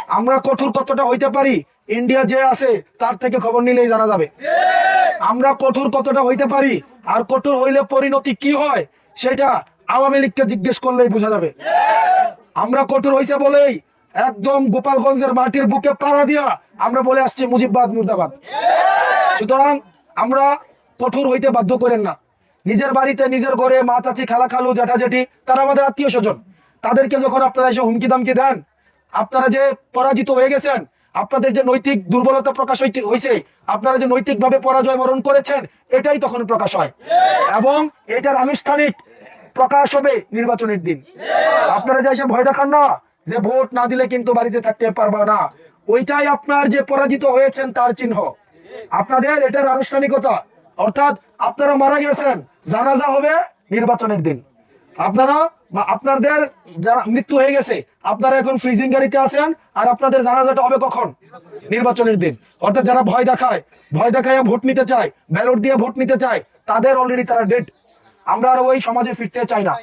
আমরা কঠোর কতটা হইতে পারি ইন্ডিয়া যে আছে তার থেকে খবর নিলেই জানা যাবে। আমরা কঠোর কতটা হইতে পারি আর কঠোর হইলে পরিণতি কি হয় সেটা আওয়ামী লীগকে জিজ্ঞেস করলেই বোঝা যাবে। আমরা কঠোর হইছে বলেই একদম গোপালগঞ্জের মাটির বুকে পাড়া দিয়া আমরা বলে আসছি মুজিববাদ মুর্দাবাদ। সুতরাং আমরা কঠোর হইতে বাধ্য করেন না। নিজের বাড়িতে নিজের ঘরে মা চাচি খালা খালু জ্যাঠা জেঠি তারা আমাদের আত্মীয় স্বজন, তাদেরকে যখন আপনারা এসে হুমকি দামকি দেন, আপনারা যে পরাজিত হয়ে গেছেন, আপনাদের যে নৈতিক দুর্বলতা প্রকাশ হয়েছে, আপনারা যে নৈতিকভাবে পরাজয় বরণ করেছেন, এটাই তখন প্রকাশ হয় এবং এটার আনুষ্ঠানিক প্রকাশ হবে নির্বাচনের দিন। আপনারা যে এসে ভয় দেখান না যে ভোট না দিলে কিন্তু বাড়িতে থাকতে পারবা না, ওইটাই আপনার যে পরাজিত হয়েছেন তার চিহ্ন। আপনাদের এটার আনুষ্ঠানিকতা, অর্থাৎ আপনারা মারা গেছেন, জানাজা হবে নির্বাচনের দিন। আপনারা আপনাদের যারা মৃত্যু হয়ে গেছে আপনারা এখন ফ্রিজিং গাড়িতে আছেন, আর আপনাদের জানাজাটা হবে কখন? নির্বাচনের দিন। অর্থাৎ যারা ভয় দেখায় ভোট নিতে চায়, ব্যালট দিয়ে ভোট নিতে চায়, তাদের অলরেডি তারা ডেড। আমরা আর ওই সমাজে ফিরতে চাই না।